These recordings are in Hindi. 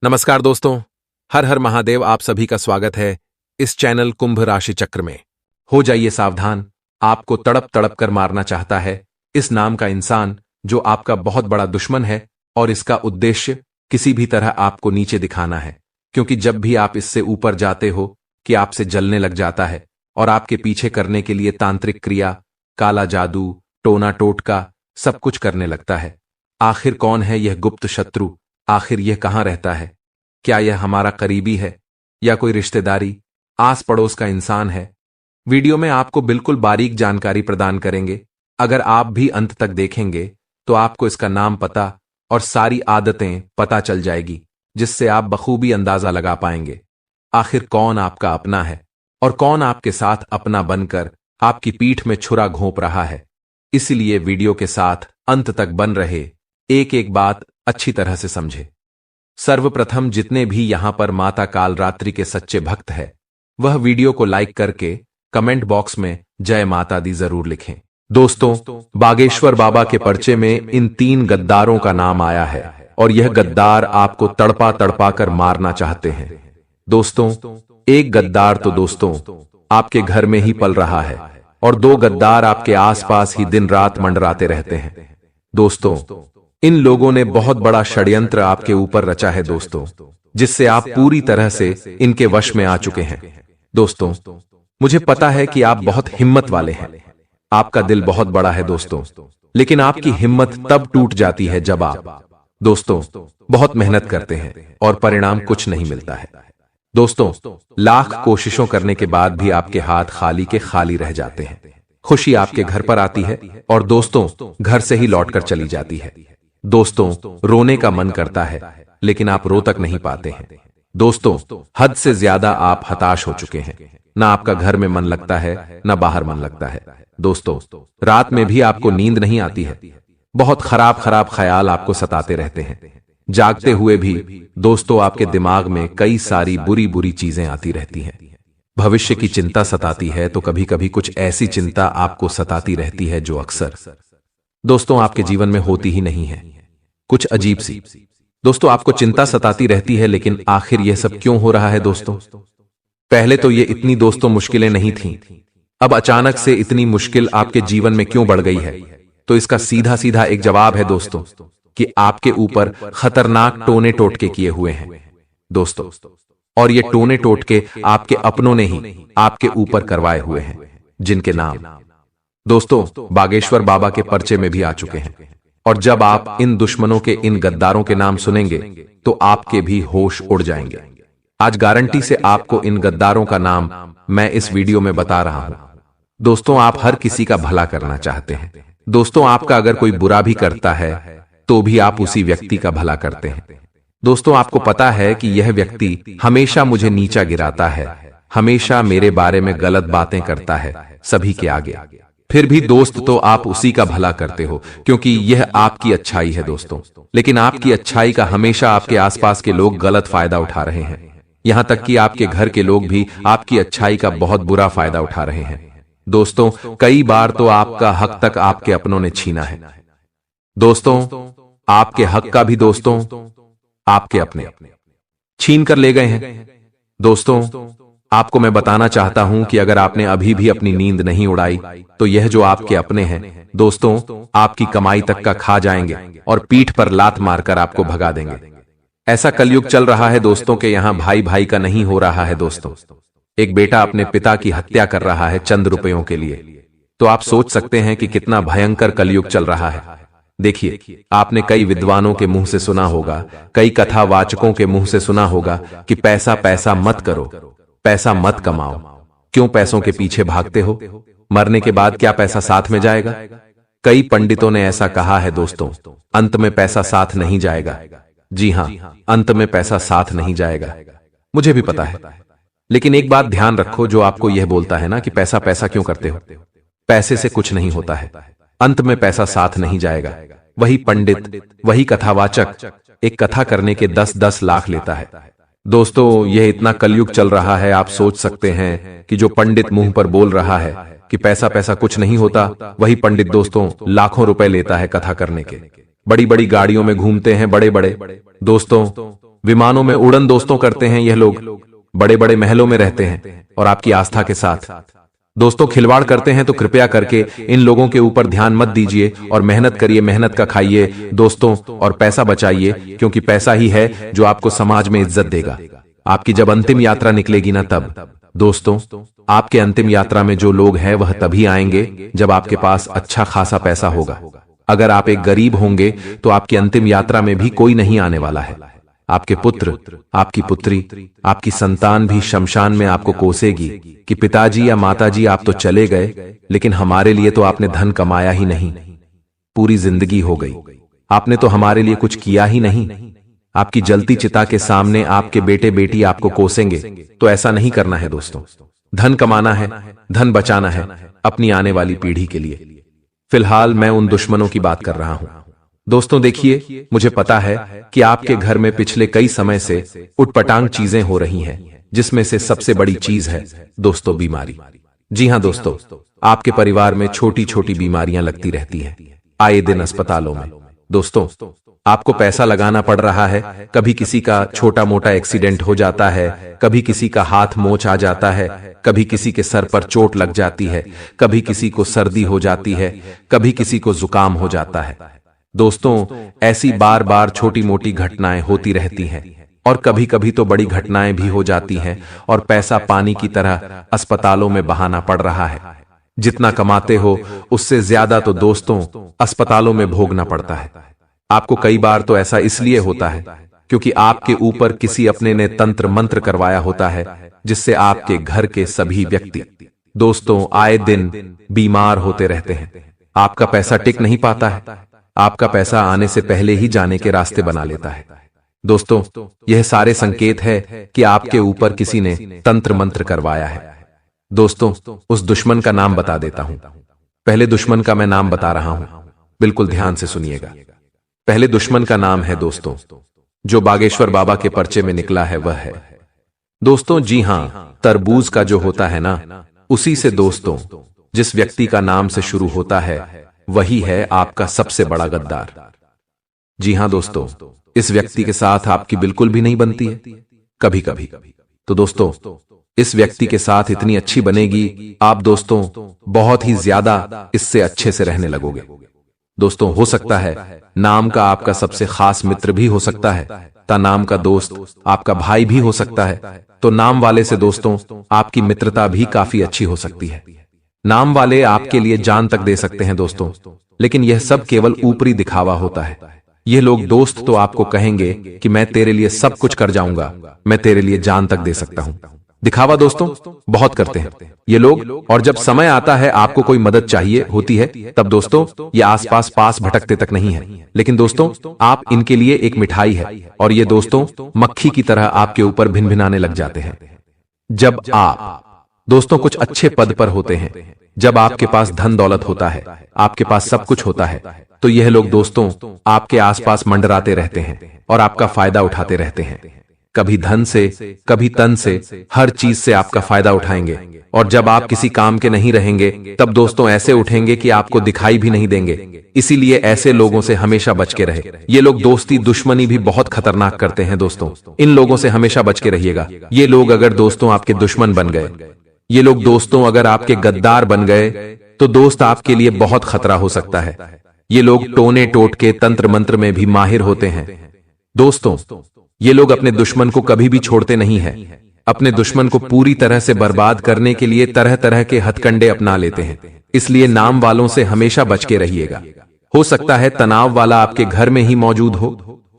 नमस्कार दोस्तों, हर हर महादेव। आप सभी का स्वागत है इस चैनल कुंभ राशि चक्र में। हो जाइए सावधान, आपको तड़प तड़प कर मारना चाहता है इस नाम का इंसान जो आपका बहुत बड़ा दुश्मन है, और इसका उद्देश्य किसी भी तरह आपको नीचे दिखाना है, क्योंकि जब भी आप इससे ऊपर जाते हो कि आपसे जलने लग जाता है और आपके पीछे करने के लिए तांत्रिक क्रिया, काला जादू, टोना टोटका सब कुछ करने लगता है। आखिर कौन है यह गुप्त शत्रु? आखिर यह कहाँ रहता है? क्या यह हमारा करीबी है या कोई रिश्तेदारी, आस पड़ोस का इंसान है? वीडियो में आपको बिल्कुल बारीक जानकारी प्रदान करेंगे। अगर आप भी अंत तक देखेंगे तो आपको इसका नाम पता और सारी आदतें पता चल जाएगी, जिससे आप बखूबी अंदाजा लगा पाएंगे आखिर कौन आपका अपना है और कौन आपके साथ अपना बनकर आपकी पीठ में छुरा घोंप रहा है। इसीलिए वीडियो के साथ अंत तक बन रहे, एक एक बात अच्छी तरह से समझे। सर्वप्रथम जितने भी यहां पर माता कालरात्रि के सच्चे भक्त हैं, वह वीडियो को लाइक करके कमेंट बॉक्स में जय माता दी जरूर लिखें। दोस्तों, बागेश्वर बाबा के पर्चे में इन 3 गद्दारों का नाम आया है और यह गद्दार आपको तड़पा तड़पा कर मारना चाहते हैं। दोस्तों, एक गद्दार तो दोस्तों आपके घर में ही पल रहा है और 2 गद्दार आपके आसपास ही दिन रात मंडराते रहते हैं। दोस्तों, इन लोगों ने बहुत बड़ा षड्यंत्र आपके ऊपर रचा है दोस्तों, जिससे आप पूरी तरह से इनके वश में आ चुके हैं। दोस्तों, मुझे पता है कि आप बहुत हिम्मत वाले हैं, आपका दिल बहुत बड़ा है दोस्तों, लेकिन आपकी हिम्मत तब टूट जाती है जब आप दोस्तों बहुत मेहनत करते हैं और परिणाम कुछ नहीं मिलता है। दोस्तों, लाख कोशिशों करने के बाद भी आपके हाथ खाली के खाली रह जाते हैं। खुशी आपके घर पर आती है और दोस्तों घर से ही लौटकर चली जाती है। दोस्तों, रोने का मन करता है लेकिन आप रो तक नहीं पाते हैं। दोस्तों, हद से ज्यादा आप हताश हो चुके हैं। ना आपका घर में मन लगता है, ना बाहर मन लगता है। दोस्तों, रात में भी आपको नींद नहीं आती है। बहुत खराब खराब ख्याल आपको सताते रहते हैं। जागते हुए भी दोस्तों आपके दिमाग में कई सारी बुरी बुरी चीजें आती रहती हैं। भविष्य की चिंता सताती है तो कभी कभी कुछ ऐसी चिंता आपको सताती रहती है जो अक्सर दोस्तों आपके जीवन में होती ही नहीं है, कुछ अजीब सी। दोस्तों, आपको चिंता सताती रहती है, लेकिन आखिर यह सब क्यों हो रहा है दोस्तों? पहले तो ये इतनी दोस्तों मुश्किलें नहीं थीं, अब अचानक से इतनी मुश्किल आपके जीवन में क्यों बढ़ गई है? तो इसका सीधा सीधा एक जवाब है दोस्तों, कि आपके ऊपर खतरनाक टोने टोटके किए हुए हैं दोस्तों, और ये टोने टोटके आपके अपनों ने ही आपके ऊपर करवाए हुए हैं, जिनके नाम दोस्तों बागेश्वर बाबा के पर्चे में भी आ चुके हैं। और जब आप इन दुश्मनों के, इन गद्दारों के नाम सुनेंगे तो आपके भी होश उड़ जाएंगे। आज गारंटी से आपको इन गद्दारों का नाम मैं इस वीडियो में बता रहा हूं। दोस्तों, आप हर किसी का भला करना चाहते हैं। दोस्तों, आपका अगर कोई बुरा भी करता है तो भी आप उसी व्यक्ति का भला करते हैं। दोस्तों, आपको पता है कि यह व्यक्ति हमेशा मुझे नीचा गिराता है, हमेशा मेरे बारे में गलत बातें करता है सभी के आगे। फिर भी दोस्त तो आप उसी का भला करते हो, क्योंकि यह आपकी अच्छाई है दोस्तों। लेकिन आपकी अच्छाई का हमेशा आपके आसपास के लोग गलत फायदा उठा रहे हैं। यहां तक कि आपके घर के लोग भी आपकी अच्छाई का बहुत बुरा फायदा उठा रहे हैं। दोस्तों, कई बार तो आपका हक तक आपके अपनों ने छीना है। दोस्तों, आपके हक का भी दोस्तों आपके अपने छीन कर ले गए हैं। दोस्तों, आपको मैं बताना चाहता हूं कि अगर आपने अभी भी अपनी नींद नहीं उड़ाई तो यह जो आपके अपने हैं दोस्तों आपकी कमाई तक का खा जाएंगे और पीठ पर लात मारकर आपको भगा देंगे। ऐसा कलयुग चल रहा है दोस्तों के यहां भाई भाई का नहीं हो रहा है दोस्तों। एक बेटा अपने पिता की हत्या कर रहा है चंद रुपयों के लिए। तो आप सोच सकते हैं कि कितना भयंकर कलयुग चल रहा है। देखिए, आपने कई विद्वानों के मुंह से सुना होगा, कई कथावाचकों के मुंह से सुना होगा कि पैसा पैसा मत करो, पैसा मत कमाओ। क्यों पैसों के पीछे भागते हो? मरने के बाद क्या पैसा साथ में जाएगा? कई पंडितों ने ऐसा कहा है दोस्तों, अंत में पैसा साथ नहीं जाएगा। जी हां, अंत में पैसा साथ नहीं जाएगा, मुझे भी पता है। लेकिन एक बात ध्यान रखो, जो आपको यह बोलता है ना कि पैसा पैसा क्यों करते हो, पैसे से कुछ नहीं होता है, अंत में पैसा साथ नहीं जाएगा। वही पंडित, वही कथावाचक एक कथा करने के 10-10 लाख लेता है। दोस्तों, यह इतना कलयुग चल रहा है, आप सोच सकते हैं कि जो पंडित मुंह पर बोल रहा है कि पैसा पैसा कुछ नहीं होता, वही पंडित दोस्तों लाखों रुपए लेता है कथा करने के। बड़ी बड़ी गाड़ियों में घूमते हैं बड़े बड़े। दोस्तों, विमानों में उड़न दोस्तों करते हैं यह लोग, बड़े बड़े महलों में रहते हैं और आपकी आस्था के साथ दोस्तों खिलवाड़ करते हैं। तो कृपया करके इन लोगों के ऊपर ध्यान मत दीजिए और मेहनत करिए, मेहनत का खाइए दोस्तों और पैसा बचाइए, क्योंकि पैसा ही है जो आपको समाज में इज्जत देगा। आपकी जब अंतिम यात्रा निकलेगी ना, तब दोस्तों आपके अंतिम यात्रा में जो लोग हैं वह तभी आएंगे जब आपके पास अच्छा खासा पैसा होगा। अगर आप एक गरीब होंगे तो आपकी अंतिम यात्रा में भी कोई नहीं आने वाला है। आपके पुत्र, आपकी पुत्री, आपकी संतान भी शमशान में आपको कोसेगी कि पिताजी या माताजी आप तो चले गए, लेकिन हमारे लिए तो आपने धन कमाया ही नहीं, पूरी जिंदगी हो गई, आपने तो हमारे लिए कुछ किया ही नहीं। आपकी जलती चिता के सामने आपके बेटे बेटी आपको कोसेंगे। तो ऐसा नहीं करना है दोस्तों। धन कमाना है, धन बचाना है अपनी आने वाली पीढ़ी के लिए। फिलहाल मैं उन दुश्मनों की बात कर रहा हूं। दोस्तों देखिए, मुझे पता है कि आपके घर में पिछले कई समय से उटपटांग चीजें हो रही हैं, जिसमें से सबसे बड़ी चीज है दोस्तों बीमारी। जी हां दोस्तों, आपके परिवार में छोटी छोटी बीमारियां लगती रहती हैं, आए दिन अस्पतालों में। दोस्तों आपको पैसा लगाना पड़ रहा है, कभी किसी का छोटा मोटा एक्सीडेंट हो जाता है, कभी किसी का हाथ मोच आ जाता है, कभी किसी के सर पर चोट लग जाती है, कभी किसी को सर्दी हो जाती है, कभी किसी को जुकाम हो जाता है। दोस्तों ऐसी बार बार छोटी मोटी घटनाएं होती रहती हैं और कभी कभी तो बड़ी घटनाएं भी हो जाती हैं और पैसा पानी की तरह अस्पतालों में बहाना पड़ रहा है। जितना कमाते हो उससे ज्यादा तो दोस्तों अस्पतालों में भोगना पड़ता है। आपको कई बार तो ऐसा इसलिए होता है क्योंकि आपके ऊपर किसी अपने ने तंत्र मंत्र करवाया होता है, जिससे आपके घर के सभी व्यक्ति दोस्तों आए दिन बीमार होते रहते हैं। आपका पैसा टिक नहीं पाता है, आपका पैसा आने से पहले ही जाने के रास्ते बना लेता है। दोस्तों यह सारे संकेत है कि आपके ऊपर किसी ने तंत्र मंत्र करवाया है। दोस्तों उस दुश्मन का नाम बता देता हूं। पहले दुश्मन का मैं नाम बता रहा हूं, बिल्कुल ध्यान से सुनिएगा। पहले दुश्मन का नाम है दोस्तों, जो बागेश्वर बाबा के पर्चे में निकला है वह है दोस्तों, जी हां, तरबूज का जो होता है ना, उसी से दोस्तों जिस व्यक्ति का नाम से शुरू होता है वही है आपका सबसे बड़ा गद्दार। जी हां दोस्तों, इस व्यक्ति के साथ आपकी बिल्कुल भी नहीं बनती है कभी कभी। तो दोस्तों इस व्यक्ति के साथ इतनी अच्छी बनेगी, आप दोस्तों बहुत ही ज्यादा इससे अच्छे से रहने लगोगे। दोस्तों हो सकता है नाम का आपका सबसे खास मित्र भी हो सकता है, ता नाम का दोस्त आपका भाई भी हो सकता है। तो नाम वाले से दोस्तों आपकी मित्रता भी काफी अच्छी हो सकती है। नाम वाले आपके लिए जान तक दे सकते हैं दोस्तों, लेकिन यह सब केवल ऊपरी दिखावा होता है। ये लोग दोस्त तो आपको कहेंगे कि मैं तेरे लिए सब कुछ कर जाऊंगा, मैं तेरे लिए जान तक दे सकता हूं। दिखावा दोस्तों बहुत करते हैं ये लोग, और जब समय आता है आपको कोई मदद चाहिए होती है, तब दोस्तों ये आसपास पास भटकते तक नहीं है। लेकिन दोस्तों आप इनके लिए एक मिठाई है और ये दोस्तों मक्खी की तरह आपके ऊपर भिनभिनाने लग जाते हैं। जब आप दोस्तों कुछ अच्छे पद पर होते हैं, जब आपके पास धन दौलत होता है, आपके पास सब कुछ होता है, तो यह लोग दोस्तों आपके आसपास मंडराते रहते हैं और आपका फायदा उठाते रहते हैं। कभी धन से, कभी तन से, हर चीज से आपका फायदा उठाएंगे। और जब आप किसी काम के नहीं रहेंगे तब दोस्तों ऐसे उठेंगे कि आपको दिखाई भी नहीं देंगे। इसीलिए ऐसे लोगों से हमेशा बच के रहे। ये लोग दोस्ती दुश्मनी भी बहुत खतरनाक करते हैं दोस्तों, इन लोगों से हमेशा बच के रहिएगा। ये लोग अगर दोस्तों आपके दुश्मन बन गए, ये लोग दोस्तों अगर आपके गद्दार बन गए, तो दोस्त आपके लिए बहुत खतरा हो सकता है। ये लोग टोने टोटके तंत्र मंत्र में भी माहिर होते हैं। दोस्तों ये लोग अपने दुश्मन को कभी भी छोड़ते नहीं हैं। अपने दुश्मन को पूरी तरह से बर्बाद करने के लिए तरह तरह के हथकंडे अपना लेते हैं। इसलिए नाम वालों से हमेशा बच के रहिएगा। हो सकता है तनाव वाला आपके घर में ही मौजूद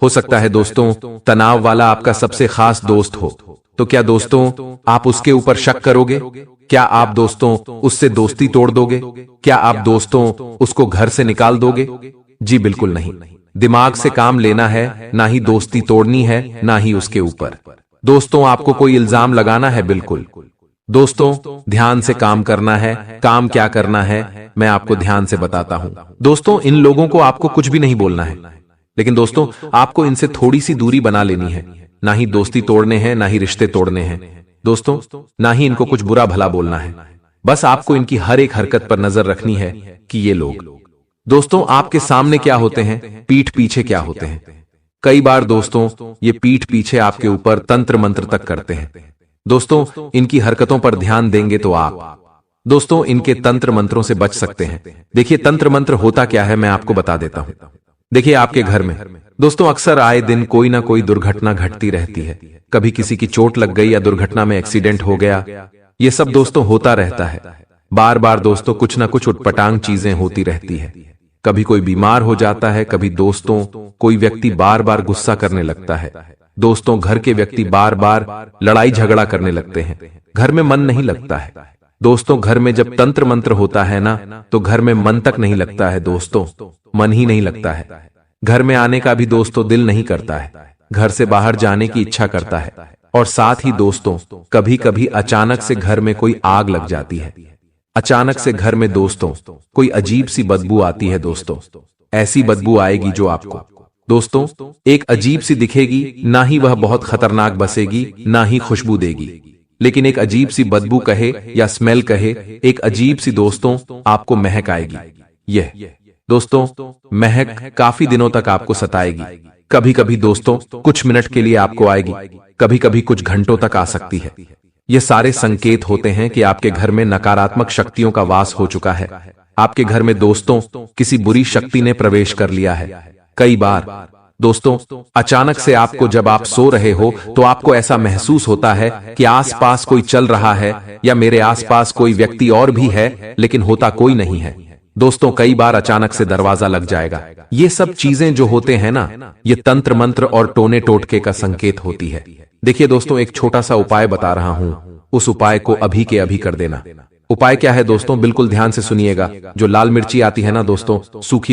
हो सकता है दोस्तों तनाव वाला आपका सबसे खास दोस्त हो। तो क्या दोस्तों आप उसके ऊपर शक करोगे? क्या आप दोस्तों उससे दोस्ती तोड़ दोगे? क्या आप दोस्तों उसको घर से निकाल दोगे? जी बिल्कुल नहीं। दिमाग से काम लेना है, ना ही दोस्ती तोड़नी है, ना ही उसके ऊपर दोस्तों आपको कोई इल्जाम लगाना है। बिल्कुल दोस्तों ध्यान से काम करना है। काम क्या करना है मैं आपको ध्यान से बताता हूं। दोस्तों इन लोगों को आपको कुछ भी नहीं बोलना है, लेकिन दोस्तों आपको इनसे थोड़ी सी दूरी बना लेनी है। ना ही दोस्ती तोड़ने हैं, ना ही रिश्ते तोड़ने हैं दोस्तों, ना ही इनको कुछ बुरा भला बोलना है। बस आपको इनकी हर एक हरकत पर नजर रखनी है कि ये लोग दोस्तों आपके सामने क्या होते हैं, पीठ पीछे क्या होते हैं। कई बार दोस्तों ये पीठ पीछे आपके ऊपर तंत्र मंत्र तक करते हैं। दोस्तों इनकी हरकतों पर ध्यान देंगे तो आप दोस्तों इनके तंत्र मंत्रों से बच सकते हैं। देखिए तंत्र मंत्र होता क्या है, मैं आपको बता देता हूं। देखिए आपके घर में दोस्तों अक्सर आए दिन कोई ना कोई दुर्घटना घटती रहती है। कभी किसी की चोट लग गई या दुर्घटना में एक्सीडेंट हो गया, ये सब दोस्तों होता रहता है। बार बार दोस्तों कुछ ना कुछ उटपटांग चीजें होती रहती है। कभी कोई बीमार हो जाता है, कभी दोस्तों कोई व्यक्ति बार बार गुस्सा करने लगता है। दोस्तों घर के व्यक्ति बार बार लड़ाई झगड़ा करने लगते हैं, घर में मन नहीं लगता है। दोस्तों घर में जब तंत्र मंत्र होता है ना, तो घर में मन तक नहीं लगता है दोस्तों, मन ही नहीं लगता है। घर में आने का भी दोस्तों दिल नहीं करता है, घर से बाहर जाने की इच्छा करता है। और साथ ही दोस्तों कभी कभी अचानक से घर में कोई आग लग जाती है, अचानक से घर में दोस्तों कोई अजीब सी बदबू आती है। दोस्तों ऐसी बदबू आएगी जो आपको दोस्तों एक अजीब सी दिखेगी, ना ही वह बहुत खतरनाक बसेगी, ना ही खुशबू देगी, लेकिन एक अजीब सी बदबू कहे या स्मेल कहे, एक अजीब सी दोस्तों आपको महक आएगी। यह दोस्तों महक काफी दिनों तक आपको सताएगी। कभी कभी दोस्तों कुछ मिनट के लिए आपको आएगी, कभी कभी कुछ घंटों तक आ सकती है। ये सारे संकेत होते हैं कि आपके घर में नकारात्मक शक्तियों का वास हो चुका है। आपके घर में दोस्तों किसी बुरी शक्ति ने प्रवेश कर लिया है। कई बार दोस्तों अचानक से आपको जब आप सो रहे हो तो आपको ऐसा महसूस होता है कि आसपास कोई चल रहा है या मेरे आसपास कोई व्यक्ति और भी है, लेकिन होता कोई नहीं है। दोस्तों कई बार अचानक से दरवाजा लग जाएगा। ये सब चीजें जो होते हैं ना, ये तंत्र मंत्र और टोने टोटके का संकेत होती है। देखिए दोस्तों एक छोटा सा उपाय बता रहा हूं, उस उपाय को अभी के अभी कर देना। उपाय क्या है दोस्तों, बिल्कुल ध्यान से सुनिएगा। जो लाल मिर्ची आती है ना दोस्तों, सूखी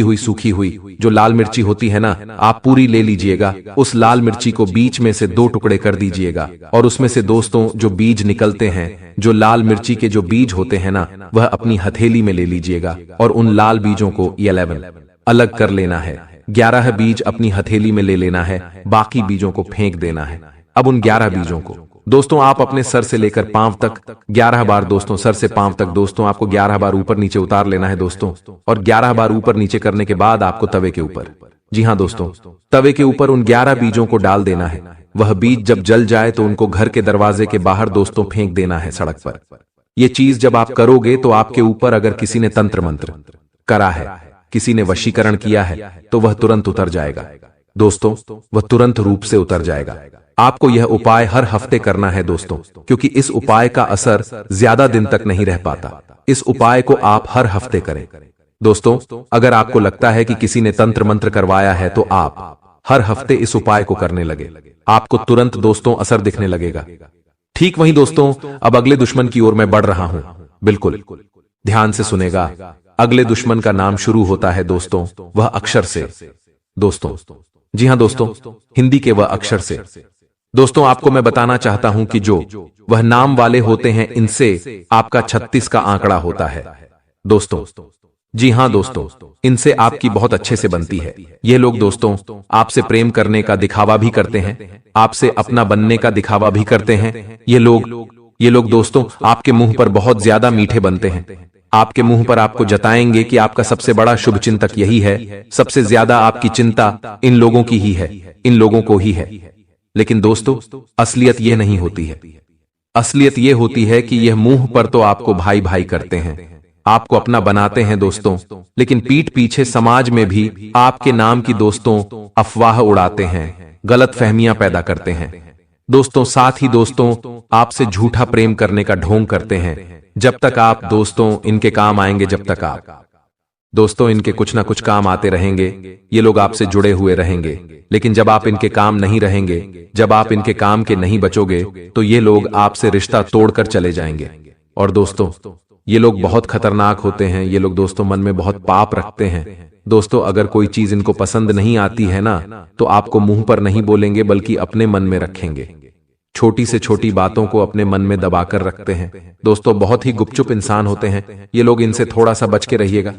हुई जो लाल मिर्ची होती है ना, आप पूरी ले लीजिएगा। उस लाल मिर्ची को बीच में से 2 टुकड़े कर दीजिएगा, और उसमें से दोस्तों जो बीज निकलते हैं, जो लाल मिर्ची के जो बीज होते हैं ना, वह अपनी हथेली में ले लीजिएगा। और उन लाल बीजों को 11 अलग कर लेना है। 11 बीज अपनी हथेली में ले लेना है, बाकी बीजों को फेंक देना है। अब उन 11 बीजों को दोस्तों आप अपने सर से लेकर पांव तक 11 बार दोस्तों, सर से पांव तक दोस्तों आपको 11 बार ऊपर नीचे उतार लेना है दोस्तों। और 11 बार ऊपर नीचे करने के बाद आपको तवे के ऊपर, जी हां दोस्तों, तवे के ऊपर उन 11 बीजों को डाल देना है। वह बीज जब जल जाए तो उनको घर के दरवाजे के बाहर दोस्तों फेंक देना है, सड़क पर। यह चीज जब आप करोगे तो आपके ऊपर अगर किसी ने तंत्र मंत्र करा है, किसी ने वशीकरण किया है, तो वह तुरंत उतर जाएगा दोस्तों, वह तुरंत रूप से उतर जाएगा। आपको यह उपाय हर हफ्ते करना है दोस्तों, क्योंकि इस उपाय का असर ज्यादा दिन तक नहीं रह पाता। इस उपाय को आप हर हफ्ते करें दोस्तों। अगर आपको लगता है कि किसी ने तंत्र मंत्र करवाया है तो आप हर हफ्ते इस उपाय को करने लगे, आपको तुरंत दोस्तों असर दिखने लगेगा। ठीक वहीं दोस्तों अब अगले दुश्मन की ओर मैं बढ़ रहा हूं, बिल्कुल ध्यान से सुनेगा। अगले दुश्मन का नाम शुरू होता है दोस्तों वह अक्षर से दोस्तों, जी हां दोस्तों, हिंदी के वह अक्षर से। दोस्तों आपको मैं बताना चाहता हूं कि जो वह नाम वाले होते हैं, इनसे आपका 36 का आंकड़ा होता है दोस्तों। जी हां दोस्तों, इनसे आपकी बहुत अच्छे से बनती है। ये लोग दोस्तों आपसे प्रेम करने का दिखावा भी करते हैं, आपसे अपना बनने का दिखावा भी करते हैं। ये लोग दोस्तों आपके मुंह पर बहुत ज्यादा मीठे बनते हैं। आपके मुंह पर आपको जताएंगे कि आपका सबसे बड़ा शुभ चिंतक यही है, सबसे ज्यादा आपकी चिंता इन लोगों की ही है, इन लोगों को ही है। लेकिन दोस्तों असलियत यह नहीं होती है। असलियत यह होती है कि यह मुंह पर तो आपको भाई भाई करते हैं, आपको अपना बनाते हैं दोस्तों, लेकिन पीठ पीछे समाज में भी आपके नाम की दोस्तों अफवाह उड़ाते हैं, गलत फहमियां पैदा करते हैं दोस्तों। साथ ही दोस्तों आपसे झूठा प्रेम करने का ढोंग करते हैं। जब तक आप दोस्तों इनके काम आएंगे, जब तक आप दोस्तों इनके कुछ ना कुछ काम आते रहेंगे, ये लोग आपसे जुड़े हुए रहेंगे। लेकिन जब आप इनके काम नहीं रहेंगे, जब आप इनके काम के नहीं बचोगे, तो ये लोग आपसे रिश्ता तोड़कर चले जाएंगे। और दोस्तों ये लोग बहुत खतरनाक होते हैं। ये लोग दोस्तों मन में बहुत पाप रखते हैं दोस्तों। अगर कोई चीज इनको पसंद नहीं आती है ना, तो आपको मुंह पर नहीं बोलेंगे, बल्कि अपने मन में रखेंगे। छोटी से छोटी बातों को अपने मन में दबाकर रखते हैं दोस्तों। बहुत ही गुपचुप इंसान होते हैं ये लोग, इनसे थोड़ा सा बच के रहिएगा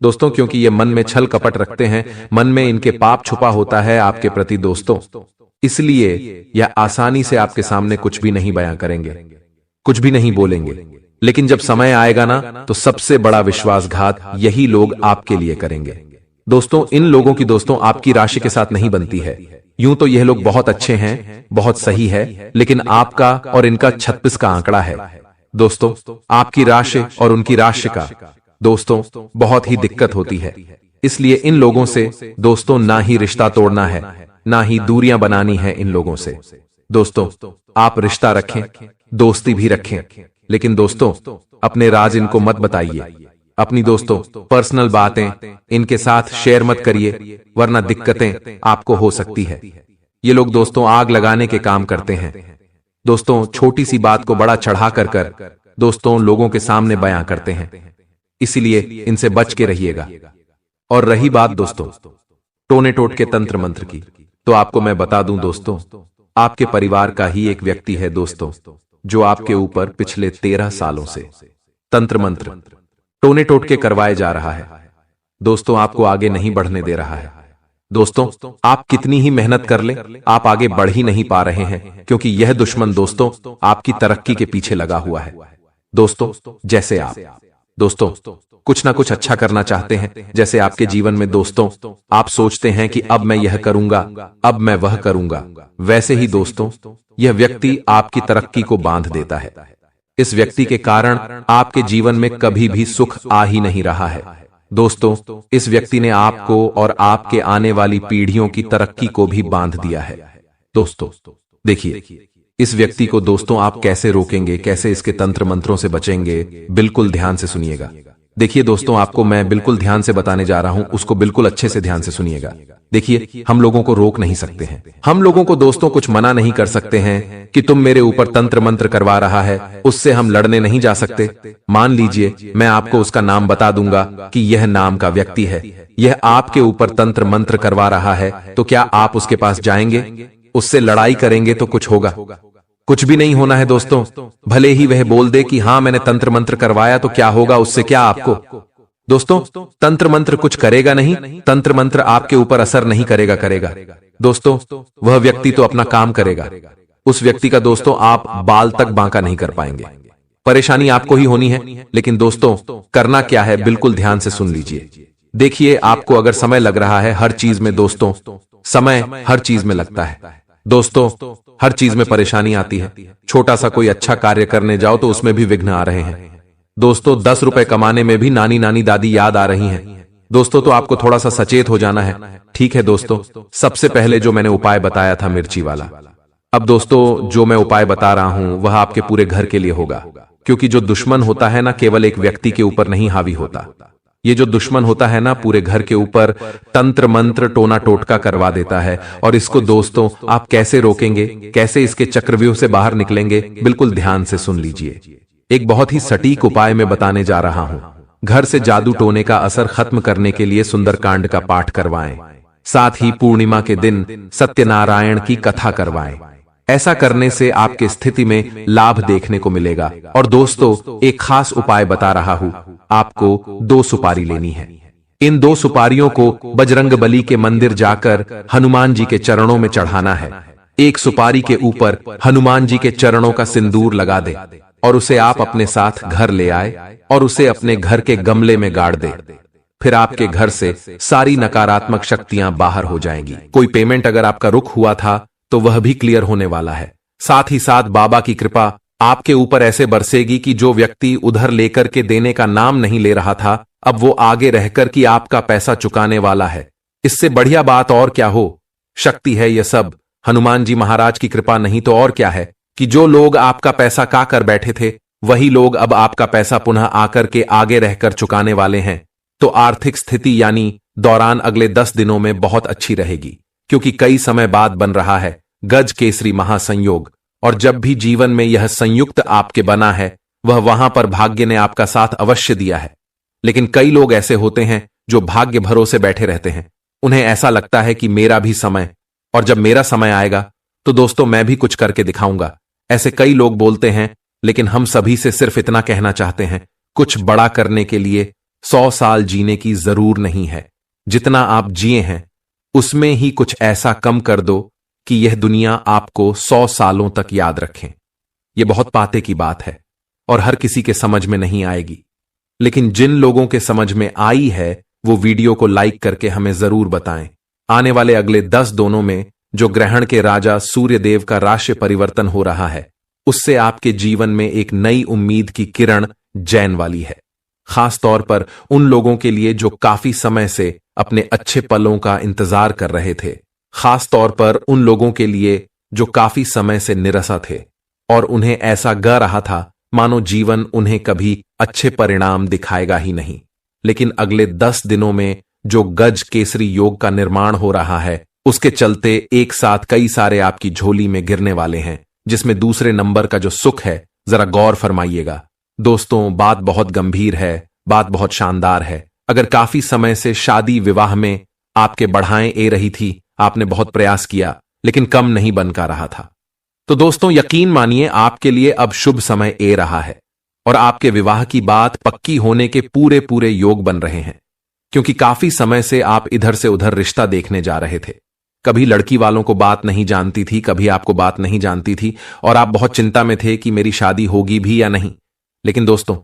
दोस्तों, क्योंकि ये मन में छल कपट रखते हैं, मन में इनके पाप छुपा होता है आपके प्रति दोस्तों। इसलिए यह आसानी से आपके सामने कुछ भी नहीं बयां करेंगे, कुछ भी नहीं बोलेंगे। लेकिन जब समय आएगा ना, तो सबसे बड़ा विश्वासघात यही लोग आपके लिए करेंगे दोस्तों। इन लोगों की दोस्तों आपकी राशि के साथ नहीं बनती है, यूं तो यह लोग बहुत अच्छे हैं, बहुत सही है, लेकिन आपका और इनका 36 का आंकड़ा है दोस्तों। आपकी राशि और उनकी राशि का दोस्तों बहुत ही दिक्कत होती है। इसलिए इन लोगों से दोस्तों ना ही रिश्ता तोड़ना है, ना ही दूरियां बनानी है इन लोगों से। दोस्तों आप रिश्ता रखें, दोस्ती भी रखें, लेकिन दोस्तों अपने राज इनको मत बताइए। अपनी दोस्तों पर्सनल बातें इनके साथ शेयर मत करिए, वरना दिक्कतें आपको हो सकती है। ये लोग दोस्तों आग लगाने के काम करते हैं। दोस्तों छोटी सी बात को बड़ा चढ़ा कर दोस्तों लोगों के सामने बयां करते हैं, इसीलिए इनसे बच के रहिएगा। और रही बात दोस्तों टोने टोटके तंत्र मंत्र की, तो आपको मैं बता दूं दोस्तों, आपके परिवार का ही एक व्यक्ति है दोस्तों, जो आपके ऊपर पिछले 13 सालों से तंत्र मंत्र टोने टोटके करवाए जा रहा है। दोस्तों आपको आगे नहीं बढ़ने दे रहा है। दोस्तों आप कितनी ही मेहनत कर ले, आप आगे बढ़ ही नहीं पा रहे हैं, क्योंकि यह दुश्मन दोस्तों आपकी तरक्की के पीछे लगा हुआ है। दोस्तों जैसे आप दोस्तों कुछ ना कुछ अच्छा करना चाहते हैं, जैसे आपके जीवन में दोस्तों आप सोचते हैं कि अब मैं यह करूंगा, अब मैं वह करूंगा, वैसे ही दोस्तों यह व्यक्ति आपकी तरक्की को बांध देता है। इस व्यक्ति के कारण आपके जीवन में कभी भी सुख आ ही नहीं रहा है। दोस्तों इस व्यक्ति ने आपको और आपके आने वाली पीढ़ियों की तरक्की को भी बांध दिया है। दोस्तों देखिए इस व्यक्ति को दोस्तों आप कैसे रोकेंगे, कैसे इसके तंत्र मंत्रों से बचेंगे, बिल्कुल ध्यान से सुनिएगा। देखिए दोस्तों आपको मैं बिल्कुल ध्यान से बताने जा रहा हूं, उसको बिल्कुल अच्छे से ध्यान से सुनिएगा। देखिए हम लोगों को रोक नहीं सकते हैं, हम लोगों को दोस्तों कुछ मना नहीं कर सकते हैं कि तुम मेरे ऊपर तंत्र मंत्र करवा रहा है, उससे हम लड़ने नहीं जा सकते। मान लीजिए मैं आपको उसका नाम बता दूंगा कि यह नाम का व्यक्ति है, यह आपके ऊपर तंत्र मंत्र करवा रहा है, तो क्या आप उसके पास जाएंगे, उससे लड़ाई करेंगे तो कुछ होगा? कुछ भी नहीं होना है दोस्तों। भले ही वह बोल दे कि हां मैंने तंत्र मंत्र करवाया, तो क्या होगा उससे, क्या आपको? दोस्तों तंत्र मंत्र कुछ करेगा नहीं, तंत्र मंत्र आपके ऊपर असर नहीं करेगा। दोस्तों वह व्यक्ति तो अपना काम करेगा, उस व्यक्ति का दोस्तों आप बाल तक बांका नहीं कर पाएंगे। परेशानी आपको ही होनी है, लेकिन दोस्तों करना क्या है बिल्कुल ध्यान से सुन लीजिए। देखिए आपको अगर समय लग रहा है हर चीज में दोस्तों, समय हर चीज में लगता है दोस्तों, हर चीज में परेशानी आती है। छोटा सा कोई अच्छा कार्य करने जाओ तो उसमें भी विघ्न आ रहे हैं दोस्तों। 10 रुपए कमाने में भी नानी नानी दादी याद आ रही हैं दोस्तों, तो आपको थोड़ा सा सचेत हो जाना है। ठीक है दोस्तों, सबसे पहले जो मैंने उपाय बताया था मिर्ची वाला, अब दोस्तों जो मैं उपाय बता रहा हूं वह आपके पूरे घर के लिए होगा, क्योंकि जो दुश्मन होता है ना केवल एक व्यक्ति के ऊपर नहीं हावी होता, ये जो दुश्मन होता है ना पूरे घर के ऊपर तंत्र मंत्र टोना टोटका करवा देता है। और इसको दोस्तों आप कैसे रोकेंगे, कैसे इसके चक्रव्यूह से बाहर निकलेंगे, बिल्कुल ध्यान से सुन लीजिए। एक बहुत ही सटीक उपाय मैं बताने जा रहा हूं। घर से जादू टोने का असर खत्म करने के लिए सुंदरकांड का पाठ करवाएं, साथ ही पूर्णिमा के दिन सत्यनारायण की कथा करवाएं। ऐसा करने से आपकी स्थिति में लाभ देखने को मिलेगा। और दोस्तों एक खास उपाय बता रहा हूं, आपको 2 सुपारी लेनी है। इन 2 सुपारियों को बजरंगबली के मंदिर जाकर हनुमान जी के चरणों में चढ़ाना है। एक सुपारी के ऊपर हनुमान जी के चरणों का सिंदूर लगा दे और उसे आप अपने साथ घर ले आए और उसे अपने घर के गमले में गाड़ दे। फिर आपके घर से सारी नकारात्मक शक्तियां बाहर हो जाएंगी। कोई पेमेंट अगर आपका रुक हुआ था तो वह भी क्लियर होने वाला है। साथ ही साथ बाबा की कृपा आपके ऊपर ऐसे बरसेगी कि जो व्यक्ति उधर लेकर के देने का नाम नहीं ले रहा था, अब वो आगे रहकर कि आपका पैसा चुकाने वाला है। इससे बढ़िया बात और क्या हो? शक्ति है यह सब, हनुमान जी महाराज की कृपा नहीं तो और क्या है कि जो लोग आपका पैसा का कर बैठे थे वही लोग अब आपका पैसा पुनः आकर के आगे रहकर चुकाने वाले हैं। तो आर्थिक स्थिति यानी दौरान अगले 10 दिनों में बहुत अच्छी रहेगी, क्योंकि कई समय बाद बन रहा है गज केसरी महासंयोग। और जब भी जीवन में यह संयुक्त आपके बना है वह वहां पर भाग्य ने आपका साथ अवश्य दिया है। लेकिन कई लोग ऐसे होते हैं जो भाग्य भरोसे बैठे रहते हैं, उन्हें ऐसा लगता है कि मेरा भी समय, और जब मेरा समय आएगा तो दोस्तों मैं भी कुछ करके दिखाऊंगा। ऐसे कई लोग बोलते हैं, लेकिन हम सभी से सिर्फ इतना कहना चाहते हैं, कुछ बड़ा करने के लिए 100 साल जीने की जरूर नहीं है। जितना आप जिए हैं उसमें ही कुछ ऐसा कम कर दो कि यह दुनिया आपको 100 सालों तक याद रखें। यह बहुत पाते की बात है और हर किसी के समझ में नहीं आएगी, लेकिन जिन लोगों के समझ में आई है वो वीडियो को लाइक करके हमें जरूर बताएं। आने वाले अगले 10 दिनों में जो ग्रहण के राजा सूर्यदेव का राशि परिवर्तन हो रहा है, उससे आपके जीवन में एक नई उम्मीद की किरण जैन वाली है। खास तौर पर उन लोगों के लिए जो काफी समय से अपने अच्छे पलों का इंतजार कर रहे थे, खास तौर पर उन लोगों के लिए जो काफी समय से निराशा थे और उन्हें ऐसा ग रहा था मानो जीवन उन्हें कभी अच्छे परिणाम दिखाएगा ही नहीं। लेकिन अगले 10 दिनों में जो गज केसरी योग का निर्माण हो रहा है, उसके चलते एक साथ कई सारे आपकी झोली में गिरने वाले हैं, जिसमें दूसरे नंबर का जो सुख है, जरा गौर फरमाइएगा। दोस्तों, बात बहुत गंभीर है, बात बहुत शानदार है। अगर काफी समय से शादी विवाह में आपके बढ़ाएं ए रही थी, आपने बहुत प्रयास किया लेकिन कम नहीं बनका रहा था, तो दोस्तों यकीन मानिए आपके लिए अब शुभ समय ए रहा है और आपके विवाह की बात पक्की होने के पूरे पूरे योग बन रहे हैं। क्योंकि काफी समय से आप इधर से उधर रिश्ता देखने जा रहे थे। कभी लड़की वालों को बात नहीं जानती थी, कभी आपको बात नहीं जानती थी और आप बहुत चिंता में थे कि मेरी शादी होगी भी या नहीं। लेकिन दोस्तों,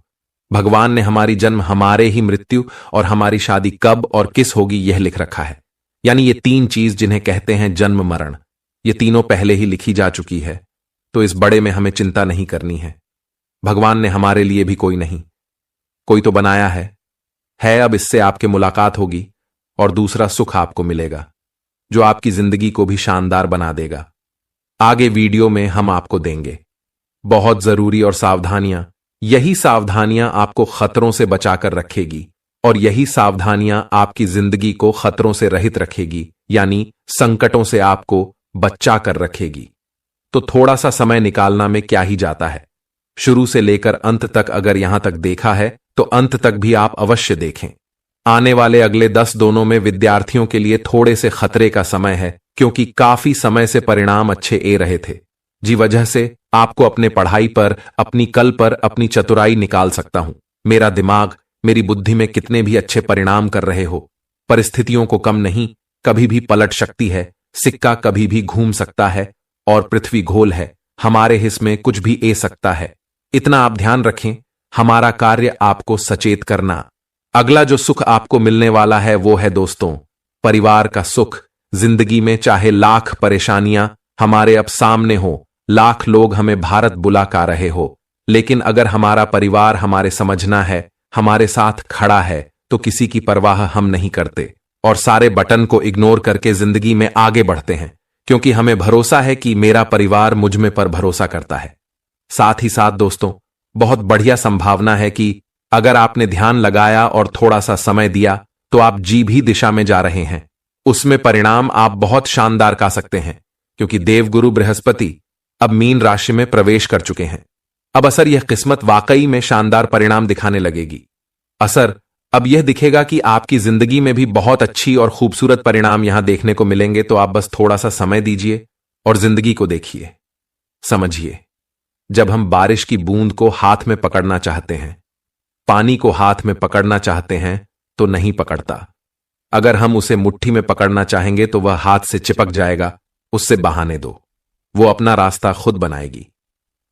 भगवान ने हमारी जन्म, हमारे ही मृत्यु और हमारी शादी कब और किस होगी यह लिख रखा है। यानी ये 3 चीज जिन्हें कहते हैं जन्म मरण, ये तीनों पहले ही लिखी जा चुकी है। तो इस बड़े में हमें चिंता नहीं करनी है। भगवान ने हमारे लिए भी कोई नहीं, कोई तो बनाया है। अब इससे आपके मुलाकात होगी और दूसरा सुख आपको मिलेगा जो आपकी जिंदगी को भी शानदार बना देगा। आगे वीडियो में हम आपको देंगे बहुत जरूरी और सावधानियां। यही सावधानियां आपको खतरों से बचाकर रखेगी और यही सावधानियां आपकी जिंदगी को खतरों से रहित रखेगी, यानी संकटों से आपको बचा कर रखेगी। तो थोड़ा सा समय निकालना में क्या ही जाता है। शुरू से लेकर अंत तक अगर यहां तक देखा है तो अंत तक भी आप अवश्य देखें। आने वाले अगले 10 दोनों में विद्यार्थियों के लिए थोड़े से खतरे का समय है, क्योंकि काफी समय से परिणाम अच्छे ए रहे थे। जी वजह से आपको अपने पढ़ाई पर, अपनी कल पर अपनी चतुराई निकाल सकता हूं। मेरा दिमाग, मेरी बुद्धि में कितने भी अच्छे परिणाम कर रहे हो, परिस्थितियों को कम नहीं, कभी भी पलट सकती है, सिक्का कभी भी घूम सकता है और पृथ्वी गोल है, हमारे हिस्स में कुछ भी ए सकता है। इतना आप ध्यान रखें, हमारा कार्य आपको सचेत करना। अगला जो सुख आपको मिलने वाला है वो है दोस्तों, परिवार का सुख। जिंदगी में चाहे लाख परेशानियां हमारे अब सामने हो, लाख लोग हमें भारत बुला का रहे हो, लेकिन अगर हमारा परिवार हमारे समझना है, हमारे साथ खड़ा है, तो किसी की परवाह हम नहीं करते और सारे बटन को इग्नोर करके जिंदगी में आगे बढ़ते हैं, क्योंकि हमें भरोसा है कि मेरा परिवार मुझ में पर भरोसा करता है। साथ ही साथ दोस्तों, बहुत बढ़िया संभावना है कि अगर आपने ध्यान लगाया और थोड़ा सा समय दिया तो आप जी भी दिशा में जा रहे हैं। उसमें परिणाम आप बहुत शानदार पा सकते हैं, क्योंकि देवगुरु बृहस्पति अब मीन राशि में प्रवेश कर चुके हैं। अब असर यह किस्मत वाकई में शानदार परिणाम दिखाने लगेगी। असर अब यह दिखेगा कि आपकी जिंदगी में भी बहुत अच्छी और खूबसूरत परिणाम यहां देखने को मिलेंगे। तो आप बस थोड़ा सा समय दीजिए और जिंदगी को देखिए, समझिए। जब हम बारिश की बूंद को हाथ में पकड़ना चाहते हैं, पानी को हाथ में पकड़ना चाहते हैं, तो नहीं पकड़ता। अगर हम उसे मुट्ठी में पकड़ना चाहेंगे तो वह हाथ से चिपक जाएगा। उससे बहाने दो, वो अपना रास्ता खुद बनाएगी।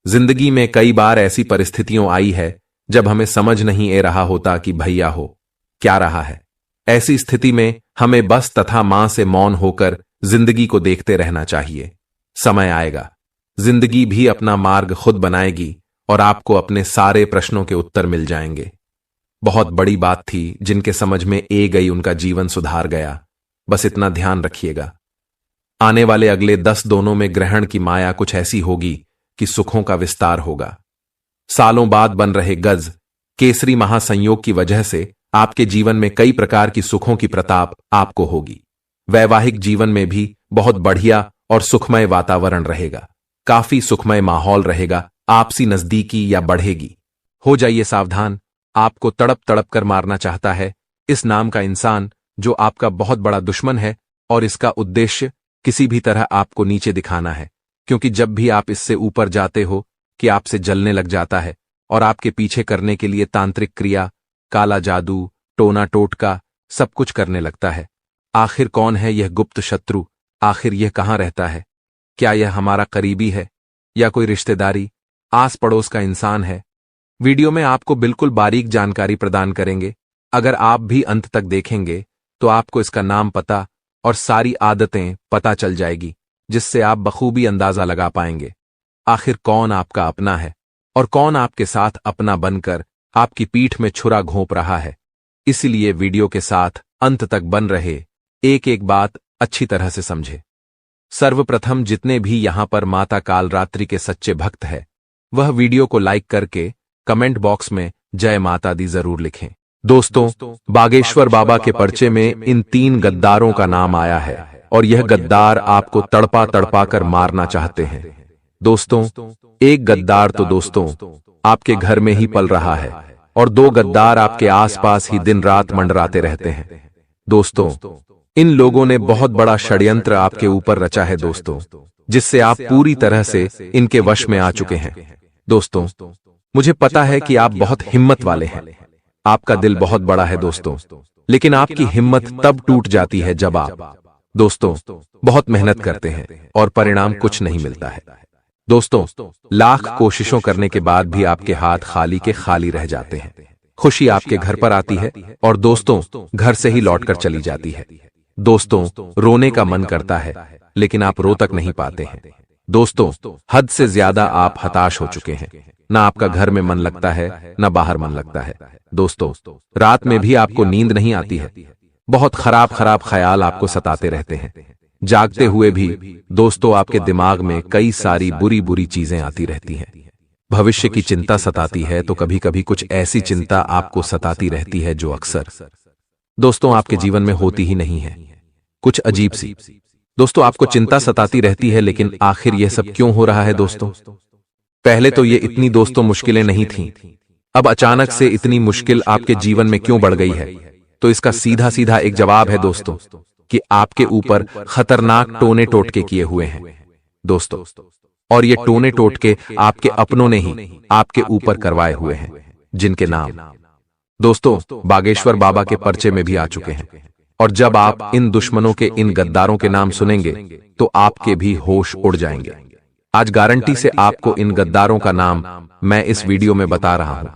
जिंदगी में कई बार ऐसी परिस्थितियां आई है जब हमें समझ नहीं ए रहा होता कि भैया हो क्या रहा है। ऐसी स्थिति में हमें बस तथा मां से मौन होकर जिंदगी को देखते रहना चाहिए। समय आएगा, जिंदगी भी अपना मार्ग खुद बनाएगी और आपको अपने सारे प्रश्नों के उत्तर मिल जाएंगे। बहुत बड़ी बात थी, जिनके समझ में ए गई उनका जीवन सुधार गया। बस इतना ध्यान रखिएगा, आने वाले अगले 10 दोनों में ग्रहण की माया कुछ ऐसी होगी कि सुखों का विस्तार होगा। सालों बाद बन रहे गज केसरी महासंयोग की वजह से आपके जीवन में कई प्रकार की सुखों की प्रताप आपको होगी। वैवाहिक जीवन में भी बहुत बढ़िया और सुखमय वातावरण रहेगा, काफी सुखमय माहौल रहेगा, आपसी नजदीकी या बढ़ेगी। हो जाइए सावधान, आपको तड़प तड़प कर मारना चाहता है इस नाम का इंसान, जो आपका बहुत बड़ा दुश्मन है और इसका उद्देश्य किसी भी तरह आपको नीचे दिखाना है। क्योंकि जब भी आप इससे ऊपर जाते हो कि आपसे जलने लग जाता है और आपके पीछे करने के लिए तांत्रिक क्रिया, काला जादू, टोना टोटका सब कुछ करने लगता है। आखिर कौन है यह गुप्त शत्रु? आखिर यह कहाँ रहता है? क्या यह हमारा करीबी है या कोई रिश्तेदारी, आस पड़ोस का इंसान है? वीडियो में आपको बिल्कुल बारीक जानकारी प्रदान करेंगे। अगर आप भी अंत तक देखेंगे तो आपको इसका नाम, पता और सारी आदतें पता चल जाएगी। जिससे आप बखूबी अंदाजा लगा पाएंगे आखिर कौन आपका अपना है और कौन आपके साथ अपना बनकर आपकी पीठ में छुरा घोंप रहा है। इसलिए वीडियो के साथ अंत तक बन रहे, एक एक बात अच्छी तरह से समझे। सर्वप्रथम जितने भी यहां पर माता कालरात्रि के सच्चे भक्त हैं, वह वीडियो को लाइक करके कमेंट बॉक्स में जय माता दी जरूर लिखें। दोस्तों, बागेश्वर बाबा के पर्चे में इन 3 गद्दारों का नाम आया है और यह गद्दार आपको तड़पा तड़पा कर मारना चाहते हैं। दोस्तों, एक गद्दार तो दोस्तों आपके घर में ही पल रहा है और 2 गद्दार आपके आसपास ही दिन रात मंडराते रहते हैं। दोस्तों, इन लोगों ने बहुत बड़ा षड्यंत्र आपके ऊपर रचा है दोस्तों, जिससे आप पूरी तरह से इनके वश में आ चुके हैं। दोस्तों, मुझे पता है कि आप बहुत हिम्मत वाले हैं, आपका दिल बहुत बड़ा है दोस्तों, लेकिन आपकी हिम्मत तब टूट जाती है जब आप दोस्तों बहुत मेहनत करते हैं और परिणाम कुछ नहीं मिलता है। दोस्तों, लाख कोशिशों करने के बाद भी आपके हाथ खाली के खाली रह जाते हैं। खुशी आपके घर पर आती है और दोस्तों घर से ही लौटकर चली जाती है। दोस्तों, रोने का मन करता है लेकिन आप रो तक नहीं पाते हैं। दोस्तों, हद से ज्यादा आप हताश हो चुके हैं, ना आपका घर में मन लगता है ना बाहर मन लगता है। दोस्तों, रात में भी आपको नींद नहीं आती है, बहुत खराब खराब ख्याल आपको सताते रहते हैं। जागते हुए भी दोस्तों आपके दिमाग में कई सारी बुरी बुरी चीजें आती रहती हैं। भविष्य की चिंता सताती है तो कभी कभी कुछ ऐसी चिंता आपको सताती रहती है जो अक्सर दोस्तों आपके जीवन में होती ही नहीं है, कुछ अजीब सी। दोस्तों, आपको चिंता सताती रहती है, लेकिन आखिर यह सब क्यों हो रहा है दोस्तों? पहले तो ये इतनी दोस्तों मुश्किलें नहीं थीं, अब अचानक से इतनी मुश्किल आपके जीवन में क्यों बढ़ गई है? तो इसका सीधा सीधा एक जवाब है दोस्तों कि आपके ऊपर खतरनाक टोने टोटके किए हुए हैं दोस्तों, और ये टोने टोटके आपके अपनों ने ही आपके ऊपर करवाए हुए हैं, जिनके नाम दोस्तों बागेश्वर बाबा के पर्चे में भी आ चुके हैं। और जब आप इन दुश्मनों के, इन गद्दारों के नाम सुनेंगे तो आपके भी होश उड़ जाएंगे। आज गारंटी से आपको इन गद्दारों का नाम मैं इस वीडियो में बता रहा हूं।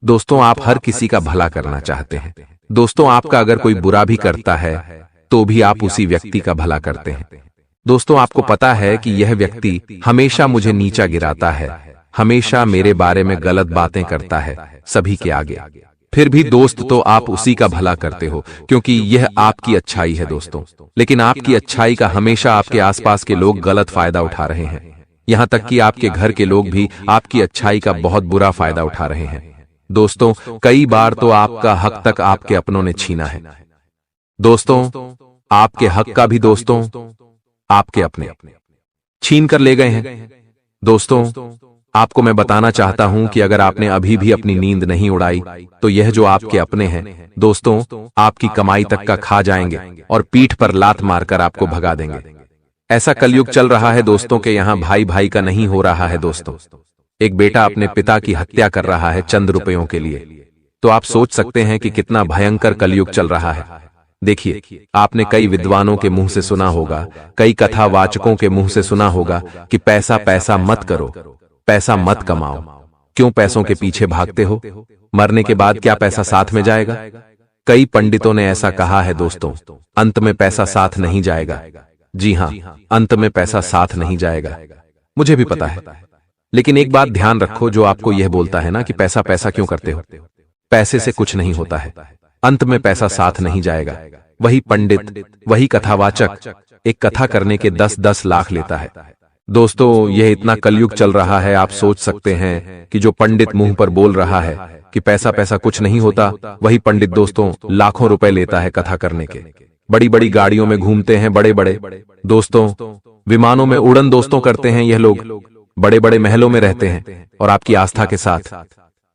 दोस्तों, आप हर किसी का भला करना चाहते हैं। दोस्तों, आपका अगर कोई बुरा भी करता है तो भी आप उसी व्यक्ति का भला करते हैं। दोस्तों, आपको पता है कि यह व्यक्ति हमेशा मुझे नीचा गिराता है, हमेशा मेरे बारे में गलत बातें करता है सभी के आगे, फिर भी दोस्त तो आप उसी का भला करते हो क्योंकि यह आपकी अच्छाई है दोस्तों। लेकिन आपकी अच्छाई का हमेशा आपके आसपास के लोग गलत फायदा उठा रहे हैं, यहां तक कि आपके घर के लोग भी आपकी अच्छाई का बहुत बुरा फायदा उठा रहे हैं। दोस्तों, कई बार तो आपका हक तक आपके अपनों ने छीना है। दोस्तों, आपके हक का भी दोस्तों आपके अपने छीन कर ले गए हैं। दोस्तों, आपको मैं बताना चाहता हूं कि अगर आपने अभी भी अपनी नींद नहीं उड़ाई तो यह जो आपके अपने हैं दोस्तों आपकी कमाई तक का खा जाएंगे और पीठ पर लात मारकर आपको भगा देंगे। ऐसा कलयुग चल रहा है दोस्तों के यहाँ भाई भाई का नहीं हो रहा है दोस्तों। एक बेटा अपने पिता की हत्या कर रहा है चंद रुपयों के लिए, तो आप सोच सकते हैं कि कितना भयंकर कलयुग चल रहा है। देखिए, आपने कई विद्वानों के मुंह से सुना होगा, कई कथावाचकों के मुंह से सुना होगा कि पैसा पैसा मत करो, पैसा मत कमाओ। क्यों पैसों के पीछे भागते हो? मरने के बाद क्या पैसा साथ में जाएगा? कई पंडितों ने ऐसा कहा है दोस्तों, अंत में पैसा साथ नहीं जाएगा। जी हां, अंत में पैसा साथ नहीं जाएगा, मुझे भी पता है। लेकिन एक बात ध्यान रखो, जो आपको यह बोलता है ना कि पैसा पैसा क्यों करते हो, पैसे से कुछ नहीं होता है, अंत में पैसा साथ नहीं जाएगा। वही पंडित, वही कथावाचक एक कथा करने के 10-10 लाख लेता है। दोस्तों, यह इतना कलयुग चल रहा है, आप सोच सकते हैं कि जो पंडित मुंह पर बोल रहा है कि पैसा पैसा कुछ नहीं होता, वही पंडित दोस्तों लाखों रुपए लेता है कथा करने के। बड़ी बड़ी गाड़ियों में घूमते हैं, बड़े बड़े दोस्तों विमानों में उड़न दोस्तों करते हैं यह लोग, बड़े बड़े महलों में रहते हैं और आपकी आस्था के साथ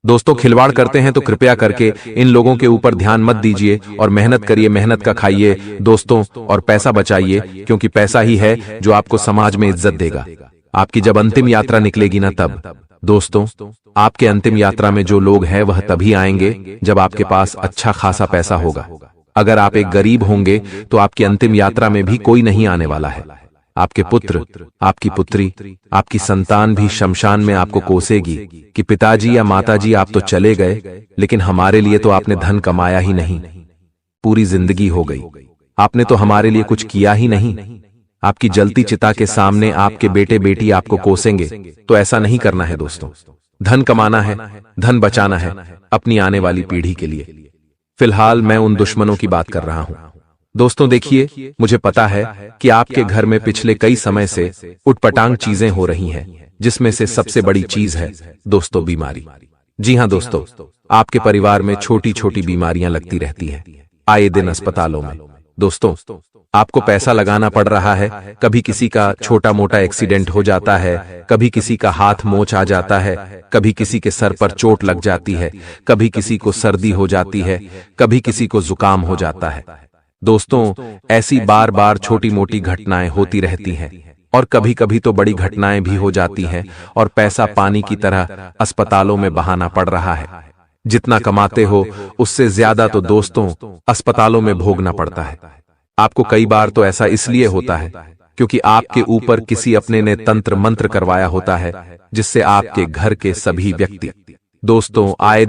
दोस्तों खिलवाड़ करते हैं। तो कृपया करके इन लोगों के ऊपर ध्यान मत दीजिए और मेहनत करिए, मेहनत का खाइए दोस्तों और पैसा बचाइए, क्योंकि पैसा ही है जो आपको समाज में इज्जत देगा। आपकी जब अंतिम यात्रा निकलेगी ना, तब दोस्तों आपके अंतिम यात्रा में जो लोग हैं वह तभी आएंगे जब आपके पास अच्छा खासा पैसा होगा। अगर आप एक गरीब होंगे तो आपकी अंतिम यात्रा में भी कोई नहीं आने वाला है। आपके पुत्र, आपकी पुत्री, आपकी संतान भी शमशान में आपको कोसेगी कि पिताजी या माताजी आप तो चले गए, लेकिन हमारे लिए तो आपने धन कमाया ही नहीं, पूरी जिंदगी हो गई, आपने तो हमारे लिए कुछ किया ही नहीं। आपकी जलती चिता के सामने आपके बेटे बेटी आपको कोसेंगे, तो ऐसा नहीं करना है दोस्तों। धन कमाना है, धन बचाना है अपनी आने वाली पीढ़ी के लिए। फिलहाल मैं उन दुश्मनों की बात कर रहा हूं। दोस्तों देखिए, मुझे पता है कि आपके घर में पिछले कई समय से उटपटांग चीजें हो रही हैं, जिसमें से सबसे बड़ी चीज है दोस्तों बीमारी। जी हां दोस्तों, आपके परिवार में छोटी छोटी बीमारियां लगती रहती हैं, आए दिन अस्पतालों में। दोस्तों, आपको पैसा लगाना पड़ रहा है, कभी किसी का छोटा मोटा एक्सीडेंट हो जाता है, कभी किसी का हाथ मोच आ जाता है, कभी किसी के सर पर चोट लग जाती है, कभी किसी को सर्दी हो जाती है, कभी किसी को जुकाम हो जाता है। दोस्तों, ऐसी बार बार छोटी मोटी घटनाएं होती रहती हैं, और कभी कभी तो बड़ी घटनाएं भी हो जाती हैं, और पैसा पानी की तरह अस्पतालों में बहाना पड़ रहा है। जितना कमाते हो उससे ज्यादा तो दोस्तों अस्पतालों में भोगना पड़ता है। आपको कई बार तो ऐसा इसलिए होता है क्योंकि आपके ऊपर किसी अपने ने तंत्र मंत्र करवाया होता है, जिससे आपके घर के सभी व्यक्ति दोस्तों आए